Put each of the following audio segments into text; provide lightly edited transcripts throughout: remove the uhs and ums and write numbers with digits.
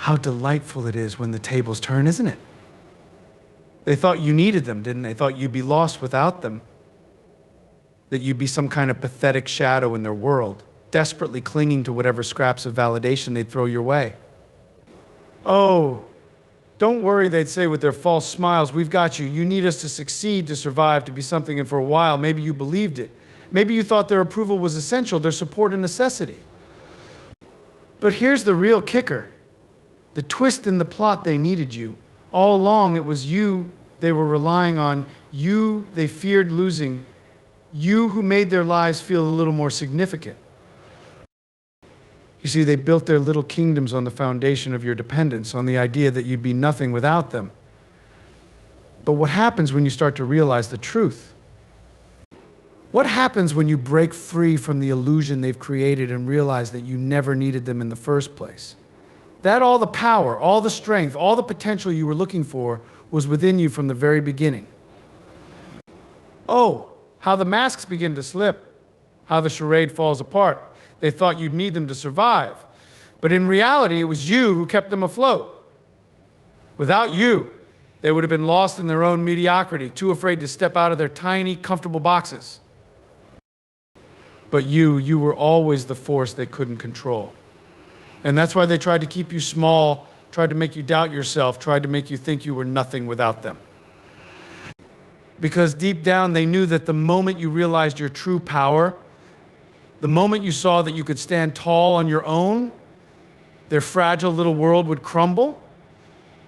How delightful it is when the tables turn, isn't it? They thought you needed them, didn't they? They thought you'd be lost without them. That you'd be some kind of pathetic shadow in their world, desperately clinging to whatever scraps of validation they'd throw your way. Oh, don't worry, they'd say with their false smiles, we've got you. You need us to succeed, to survive, to be something, and for a while, maybe you believed it. Maybe you thought their approval was essential, their support a necessity. But here's the real kicker. The twist in the plot, they needed you. All along, it was you they were relying on, you they feared losing, you who made their lives feel a little more significant. You see, they built their little kingdoms on the foundation of your dependence, on the idea that you'd be nothing without them. But what happens when you start to realize the truth? What happens when you break free from the illusion they've created and realize that you never needed them in the first place? That all the power, all the strength, all the potential you were looking for was within you from the very beginning. Oh, how the masks begin to slip, how the charade falls apart. They thought you'd need them to survive. But in reality, it was you who kept them afloat. Without you, they would have been lost in their own mediocrity, too afraid to step out of their tiny, comfortable boxes. But you were always the force they couldn't control. And that's why they tried to keep you small, tried to make you doubt yourself, tried to make you think you were nothing without them. Because deep down, they knew that the moment you realized your true power, the moment you saw that you could stand tall on your own, their fragile little world would crumble.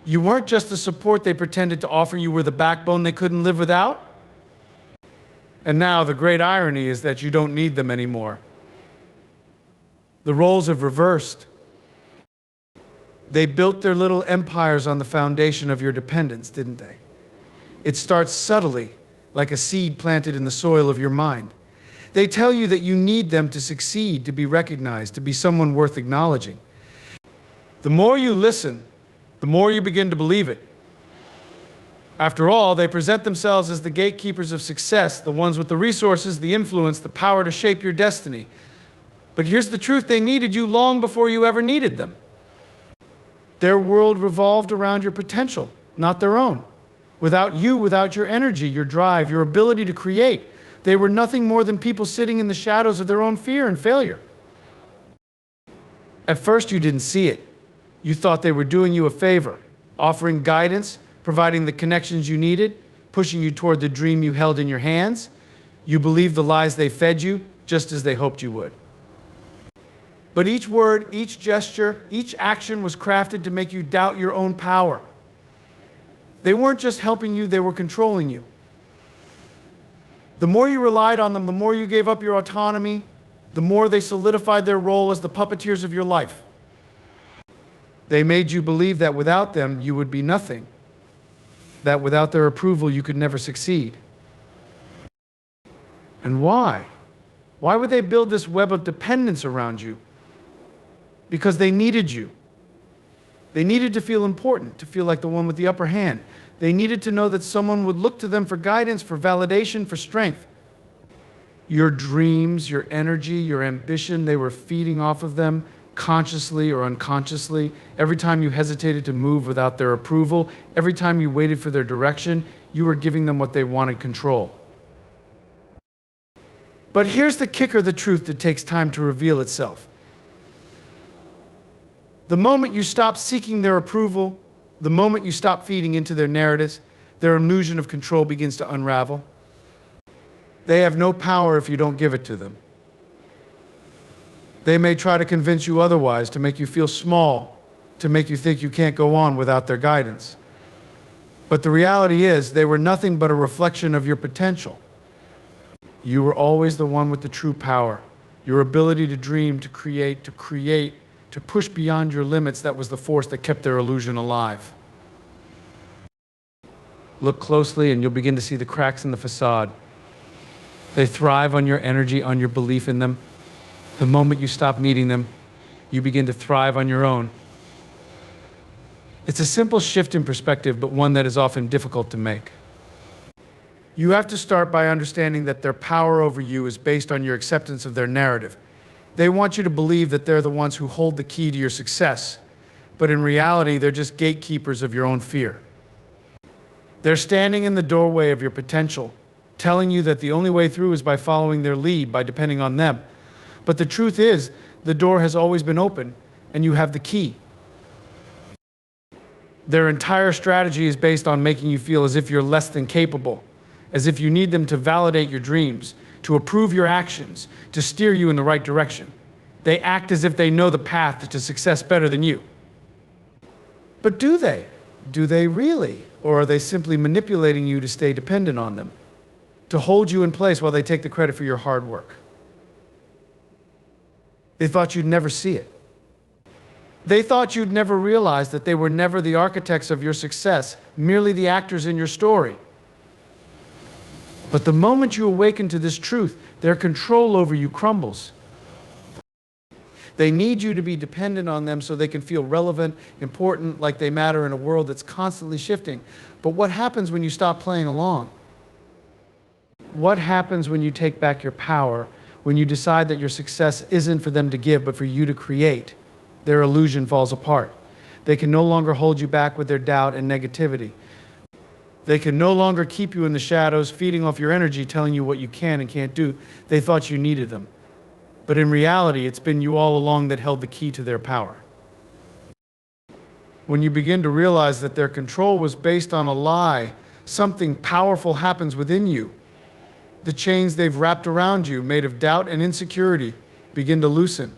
You weren't just the support they pretended to offer, you were the backbone they couldn't live without. And now the great irony is that you don't need them anymore. The roles have reversed. They built their little empires on the foundation of your dependence, didn't they? It starts subtly, like a seed planted in the soil of your mind. They tell you that you need them to succeed, to be recognized, to be someone worth acknowledging. The more you listen, the more you begin to believe it. After all, they present themselves as the gatekeepers of success, the ones with the resources, the influence, the power to shape your destiny. But here's the truth, they needed you long before you ever needed them. Their world revolved around your potential, not their own. Without you, without your energy, your drive, your ability to create, they were nothing more than people sitting in the shadows of their own fear and failure. At first, you didn't see it. You thought they were doing you a favor, offering guidance, providing the connections you needed, pushing you toward the dream you held in your hands. You believed the lies they fed you, just as they hoped you would. But each word, each gesture, each action was crafted to make you doubt your own power. They weren't just helping you, they were controlling you. The more you relied on them, the more you gave up your autonomy, the more they solidified their role as the puppeteers of your life. They made you believe that without them, you would be nothing, that without their approval, you could never succeed. And why? Why would they build this web of dependence around you? Because they needed you. They needed to feel important, to feel like the one with the upper hand. They needed to know that someone would look to them for guidance, for validation, for strength. Your dreams, your energy, your ambition, they were feeding off of them, consciously or unconsciously. Every time you hesitated to move without their approval, every time you waited for their direction, you were giving them what they wanted: control. But here's the kicker, the truth that takes time to reveal itself. The moment you stop seeking their approval, the moment you stop feeding into their narratives, their illusion of control begins to unravel. They have no power if you don't give it to them. They may try to convince you otherwise, to make you feel small, to make you think you can't go on without their guidance. But the reality is, they were nothing but a reflection of your potential. You were always the one with the true power. Your ability to dream, to create, to push beyond your limits, that was the force that kept their illusion alive. Look closely and you'll begin to see the cracks in the facade. They thrive on your energy, on your belief in them. The moment you stop needing them, you begin to thrive on your own. It's a simple shift in perspective, but one that is often difficult to make. You have to start by understanding that their power over you is based on your acceptance of their narrative. They want you to believe that they're the ones who hold the key to your success. But in reality, they're just gatekeepers of your own fear. They're standing in the doorway of your potential, telling you that the only way through is by following their lead, by depending on them. But the truth is, the door has always been open, and you have the key. Their entire strategy is based on making you feel as if you're less than capable, as if you need them to validate your dreams, to approve your actions, to steer you in the right direction. They act as if they know the path to success better than you. But do they? Do they really? Or are they simply manipulating you to stay dependent on them, to hold you in place while they take the credit for your hard work? They thought you'd never see it. They thought you'd never realize that they were never the architects of your success, merely the actors in your story. But the moment you awaken to this truth, their control over you crumbles. They need you to be dependent on them so they can feel relevant, important, like they matter in a world that's constantly shifting. But what happens when you stop playing along? What happens when you take back your power, when you decide that your success isn't for them to give, but for you to create? Their illusion falls apart. They can no longer hold you back with their doubt and negativity. They can no longer keep you in the shadows, feeding off your energy, telling you what you can and can't do. They thought you needed them. But in reality, it's been you all along that held the key to their power. When you begin to realize that their control was based on a lie, something powerful happens within you. The chains they've wrapped around you, made of doubt and insecurity, begin to loosen.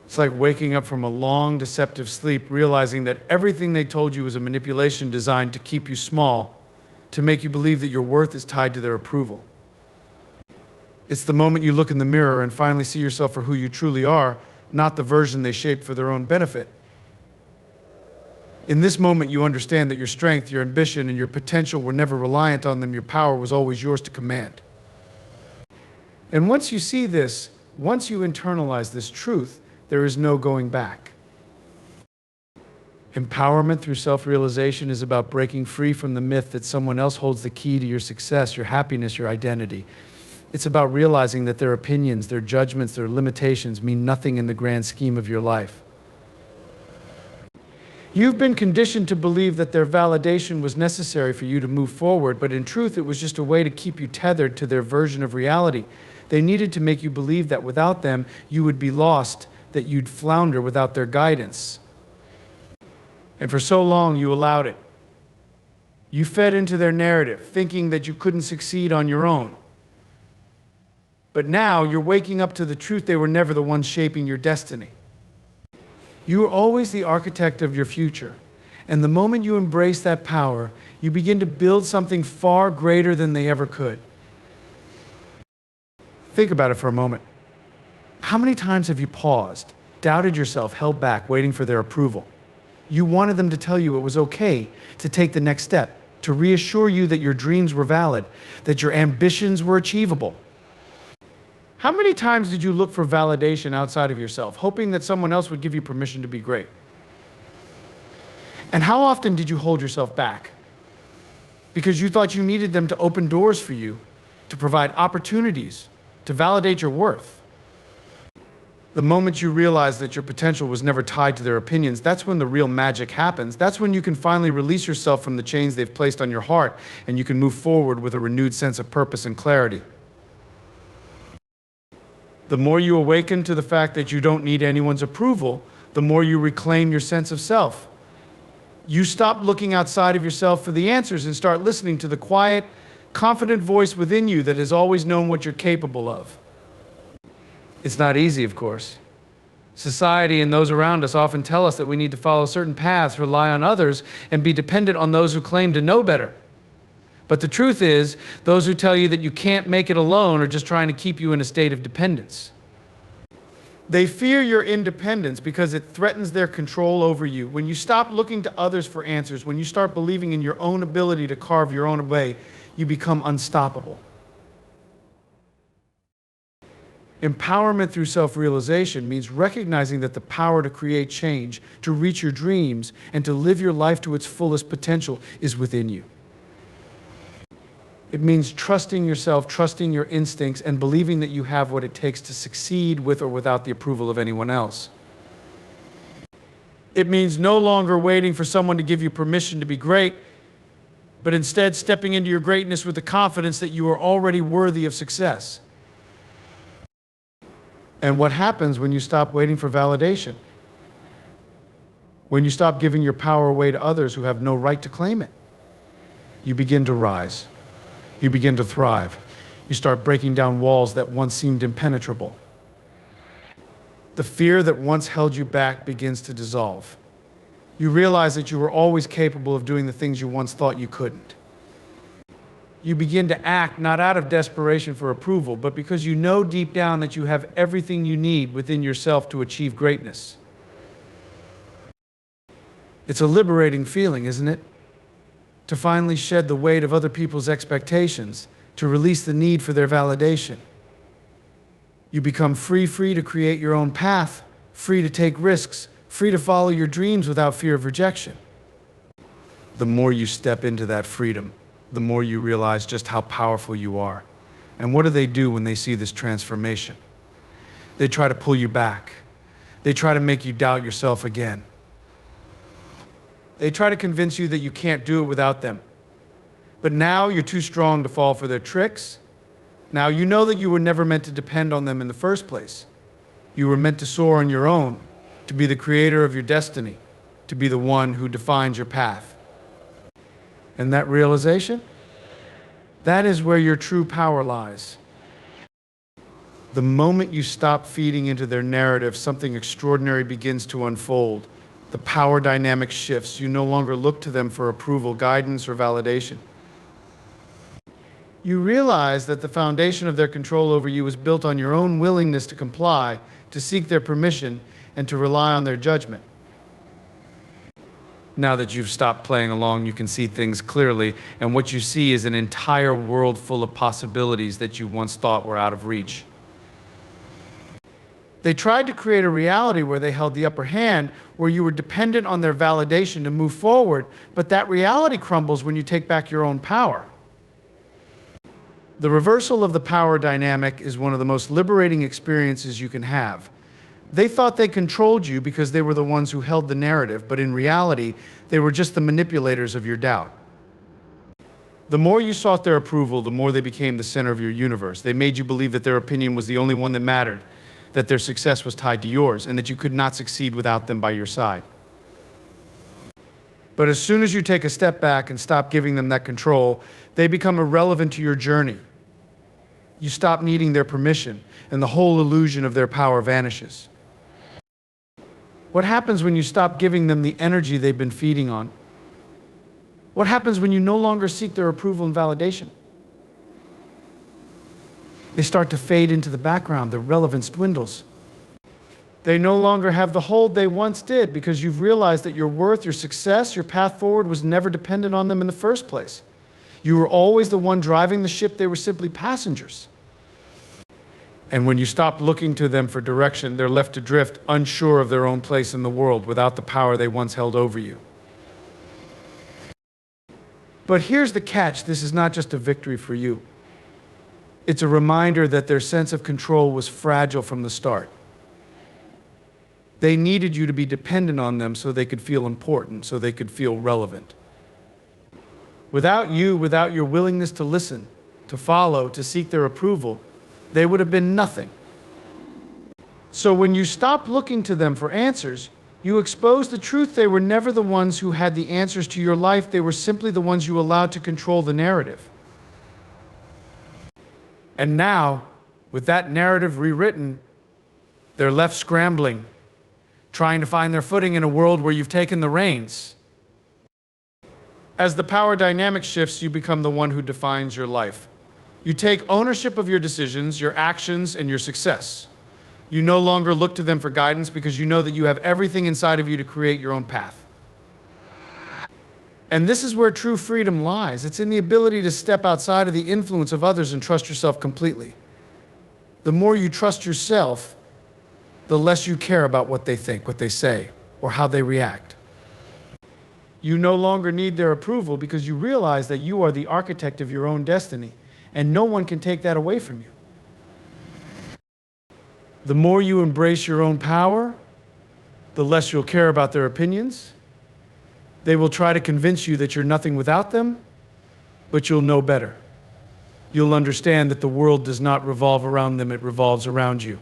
It's like waking up from a long, deceptive sleep, realizing that everything they told you was a manipulation designed to keep you small, to make you believe that your worth is tied to their approval. It's the moment you look in the mirror and finally see yourself for who you truly are, not the version they shaped for their own benefit. In this moment, you understand that your strength, your ambition, and your potential were never reliant on them. Your power was always yours to command. And once you see this, once you internalize this truth, there is no going back. Empowerment through self-realization is about breaking free from the myth that someone else holds the key to your success, your happiness, your identity. It's about realizing that their opinions, their judgments, their limitations mean nothing in the grand scheme of your life. You've been conditioned to believe that their validation was necessary for you to move forward, but in truth, it was just a way to keep you tethered to their version of reality. They needed to make you believe that without them, you would be lost, that you'd flounder without their guidance. And for so long, you allowed it. You fed into their narrative, thinking that you couldn't succeed on your own. But now, you're waking up to the truth they were never the ones shaping your destiny. You are always the architect of your future. And the moment you embrace that power, you begin to build something far greater than they ever could. Think about it for a moment. How many times have you paused, doubted yourself, held back, waiting for their approval? You wanted them to tell you it was okay to take the next step, to reassure you that your dreams were valid, that your ambitions were achievable. How many times did you look for validation outside of yourself, hoping that someone else would give you permission to be great? And how often did you hold yourself back? Because you thought you needed them to open doors for you, to provide opportunities, to validate your worth. The moment you realize that your potential was never tied to their opinions, that's when the real magic happens. That's when you can finally release yourself from the chains they've placed on your heart, and you can move forward with a renewed sense of purpose and clarity. The more you awaken to the fact that you don't need anyone's approval, the more you reclaim your sense of self. You stop looking outside of yourself for the answers and start listening to the quiet, confident voice within you that has always known what you're capable of. It's not easy, of course. Society and those around us often tell us that we need to follow certain paths, rely on others, and be dependent on those who claim to know better. But the truth is, those who tell you that you can't make it alone are just trying to keep you in a state of dependence. They fear your independence because it threatens their control over you. When you stop looking to others for answers, when you start believing in your own ability to carve your own way, you become unstoppable. Empowerment through self-realization means recognizing that the power to create change, to reach your dreams, and to live your life to its fullest potential is within you. It means trusting yourself, trusting your instincts, and believing that you have what it takes to succeed with or without the approval of anyone else. It means no longer waiting for someone to give you permission to be great, but instead stepping into your greatness with the confidence that you are already worthy of success. And what happens when you stop waiting for validation? When you stop giving your power away to others who have no right to claim it? You begin to rise. You begin to thrive. You start breaking down walls that once seemed impenetrable. The fear that once held you back begins to dissolve. You realize that you were always capable of doing the things you once thought you couldn't. You begin to act not out of desperation for approval, but because you know deep down that you have everything you need within yourself to achieve greatness. It's a liberating feeling, isn't it? To finally shed the weight of other people's expectations, to release the need for their validation. You become free to create your own path, free to take risks, free to follow your dreams without fear of rejection. The more you step into that freedom, the more you realize just how powerful you are. And what do they do when they see this transformation? They try to pull you back. They try to make you doubt yourself again. They try to convince you that you can't do it without them. But now you're too strong to fall for their tricks. Now you know that you were never meant to depend on them in the first place. You were meant to soar on your own, to be the creator of your destiny, to be the one who defines your path. And that realization, that is where your true power lies. The moment you stop feeding into their narrative, something extraordinary begins to unfold. The power dynamic shifts. You no longer look to them for approval, guidance, or validation. You realize that the foundation of their control over you is built on your own willingness to comply, to seek their permission, and to rely on their judgment. Now that you've stopped playing along, you can see things clearly, and what you see is an entire world full of possibilities that you once thought were out of reach. They tried to create a reality where they held the upper hand, where you were dependent on their validation to move forward, but that reality crumbles when you take back your own power. The reversal of the power dynamic is one of the most liberating experiences you can have. They thought they controlled you because they were the ones who held the narrative, but in reality, they were just the manipulators of your doubt. The more you sought their approval, the more they became the center of your universe. They made you believe that their opinion was the only one that mattered, that their success was tied to yours, and that you could not succeed without them by your side. But as soon as you take a step back and stop giving them that control, they become irrelevant to your journey. You stop needing their permission, and the whole illusion of their power vanishes. What happens when you stop giving them the energy they've been feeding on? What happens when you no longer seek their approval and validation? They start to fade into the background, their relevance dwindles. They no longer have the hold they once did because you've realized that your worth, your success, your path forward was never dependent on them in the first place. You were always the one driving the ship, they were simply passengers. And when you stop looking to them for direction, they're left to drift, unsure of their own place in the world without the power they once held over you. But here's the catch, this is not just a victory for you. It's a reminder that their sense of control was fragile from the start. They needed you to be dependent on them so they could feel important, so they could feel relevant. Without you, without your willingness to listen, to follow, to seek their approval, they would have been nothing. So when you stop looking to them for answers, you expose the truth they were never the ones who had the answers to your life, they were simply the ones you allowed to control the narrative. And now, with that narrative rewritten, they're left scrambling, trying to find their footing in a world where you've taken the reins. As the power dynamic shifts, you become the one who defines your life. You take ownership of your decisions, your actions, and your success. You no longer look to them for guidance because you know that you have everything inside of you to create your own path. And this is where true freedom lies. It's in the ability to step outside of the influence of others and trust yourself completely. The more you trust yourself, the less you care about what they think, what they say, or how they react. You no longer need their approval because you realize that you are the architect of your own destiny, and no one can take that away from you. The more you embrace your own power, the less you'll care about their opinions. They will try to convince you that you're nothing without them, but you'll know better. You'll understand that the world does not revolve around them, it revolves around you.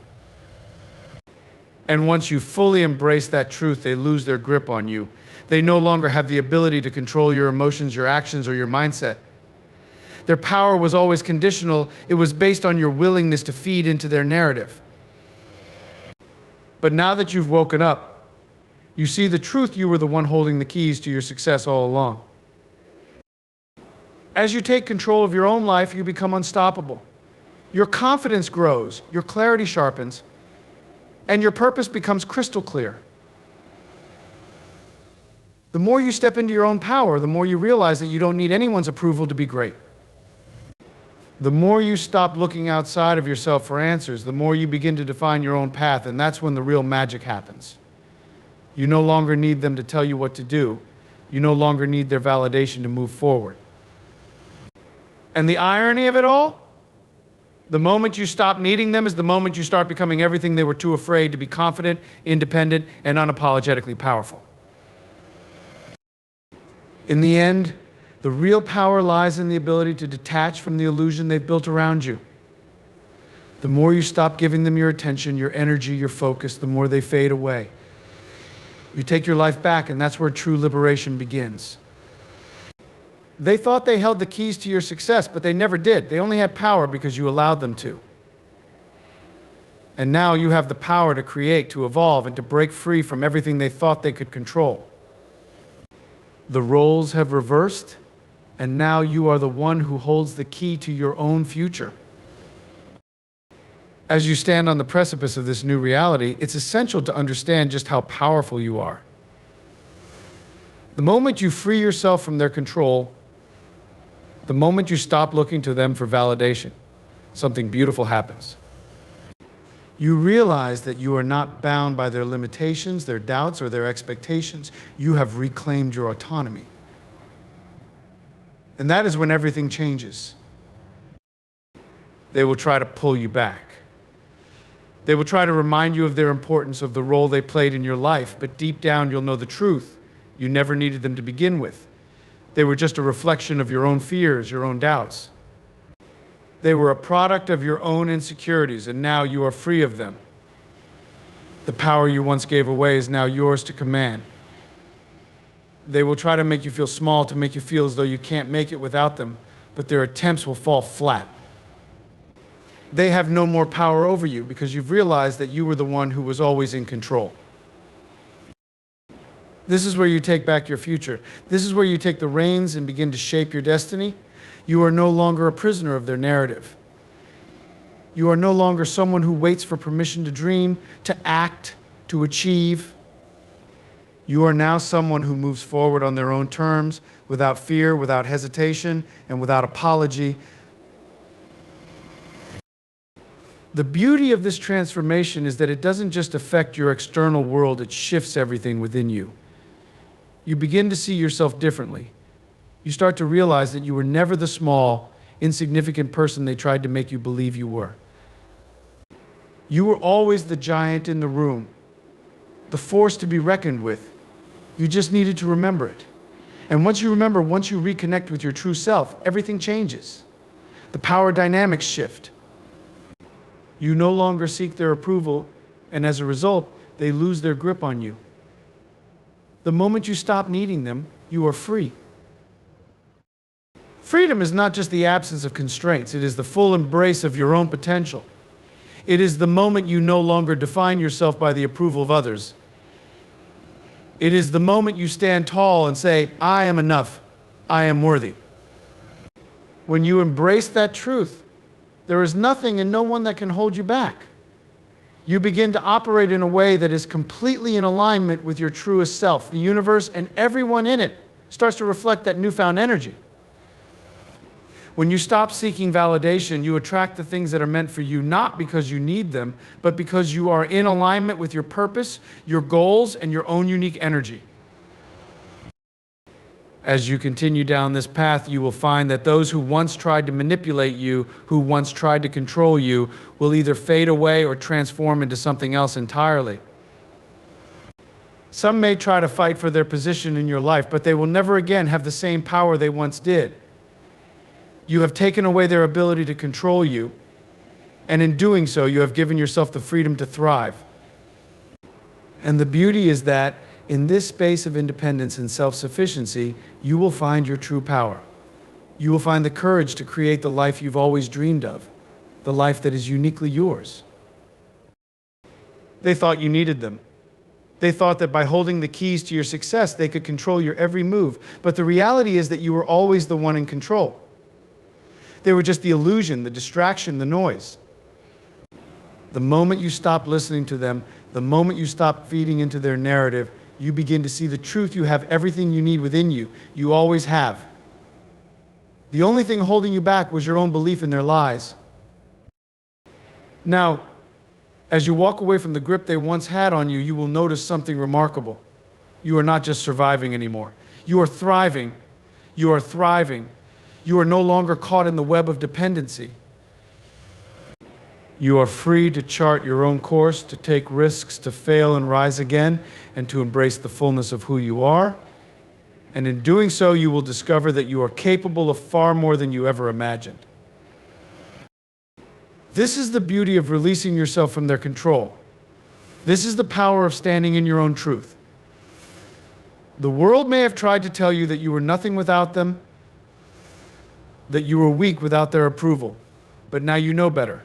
And once you fully embrace that truth, they lose their grip on you. They no longer have the ability to control your emotions, your actions, or your mindset. Their power was always conditional. It was based on your willingness to feed into their narrative. But now that you've woken up, you see the truth. You were the one holding the keys to your success all along. As you take control of your own life, you become unstoppable. Your confidence grows, your clarity sharpens, and your purpose becomes crystal clear. The more you step into your own power, the more you realize that you don't need anyone's approval to be great. The more you stop looking outside of yourself for answers, the more you begin to define your own path, and that's when the real magic happens. You no longer need them to tell you what to do. You no longer need their validation to move forward. And the irony of it all? The moment you stop needing them is the moment you start becoming everything they were too afraid to be: confident, independent, and unapologetically powerful. In the end, the real power lies in the ability to detach from the illusion they've built around you. The more you stop giving them your attention, your energy, your focus, the more they fade away. You take your life back, and that's where true liberation begins. They thought they held the keys to your success, but they never did. They only had power because you allowed them to. And now you have the power to create, to evolve, and to break free from everything they thought they could control. The roles have reversed, and now you are the one who holds the key to your own future. As you stand on the precipice of this new reality, it's essential to understand just how powerful you are. The moment you free yourself from their control, the moment you stop looking to them for validation, something beautiful happens. You realize that you are not bound by their limitations, their doubts, or their expectations. You have reclaimed your autonomy. And that is when everything changes. They will try to pull you back. They will try to remind you of their importance, of the role they played in your life, but deep down you'll know the truth. You never needed them to begin with. They were just a reflection of your own fears, your own doubts. They were a product of your own insecurities, and now you are free of them. The power you once gave away is now yours to command. They will try to make you feel small, to make you feel as though you can't make it without them, but their attempts will fall flat. They have no more power over you because you've realized that you were the one who was always in control. This is where you take back your future. This is where you take the reins and begin to shape your destiny. You are no longer a prisoner of their narrative. You are no longer someone who waits for permission to dream, to act, to achieve. You are now someone who moves forward on their own terms, without fear, without hesitation, and without apology. The beauty of this transformation is that it doesn't just affect your external world, it shifts everything within you. You begin to see yourself differently. You start to realize that you were never the small, insignificant person they tried to make you believe you were. You were always the giant in the room, the force to be reckoned with. You just needed to remember it. And once you remember, once you reconnect with your true self, everything changes. The power dynamics shift. You no longer seek their approval, and as a result, they lose their grip on you. The moment you stop needing them, you are free. Freedom is not just the absence of constraints, it is the full embrace of your own potential. It is the moment you no longer define yourself by the approval of others. It is the moment you stand tall and say, I am enough, I am worthy. When you embrace that truth, there is nothing and no one that can hold you back. You begin to operate in a way that is completely in alignment with your truest self. The universe and everyone in it starts to reflect that newfound energy. When you stop seeking validation, you attract the things that are meant for you, not because you need them, but because you are in alignment with your purpose, your goals, and your own unique energy. As you continue down this path, you will find that those who once tried to manipulate you, who once tried to control you, will either fade away or transform into something else entirely. Some may try to fight for their position in your life, but they will never again have the same power they once did. You have taken away their ability to control you, and in doing so, you have given yourself the freedom to thrive. And the beauty is that in this space of independence and self-sufficiency, you will find your true power. You will find the courage to create the life you've always dreamed of, the life that is uniquely yours. They thought you needed them. They thought that by holding the keys to your success, they could control your every move. But the reality is that you were always the one in control. They were just the illusion, the distraction, the noise. The moment you stop listening to them, the moment you stop feeding into their narrative, you begin to see the truth. You have everything you need within you. You always have. The only thing holding you back was your own belief in their lies. Now, as you walk away from the grip they once had on you, you will notice something remarkable. You are not just surviving anymore. You are thriving. You are thriving. You are no longer caught in the web of dependency. You are free to chart your own course, to take risks, to fail and rise again, and to embrace the fullness of who you are. And in doing so, you will discover that you are capable of far more than you ever imagined. This is the beauty of releasing yourself from their control. This is the power of standing in your own truth. The world may have tried to tell you that you were nothing without them, that you were weak without their approval, but now you know better.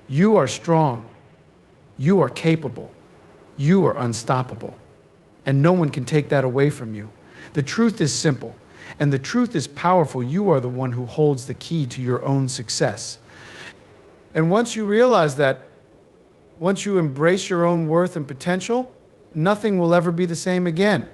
You are strong. You are capable. You are unstoppable. And no one can take that away from you. The truth is simple, and the truth is powerful. You are the one who holds the key to your own success. And once you realize that, once you embrace your own worth and potential, nothing will ever be the same again.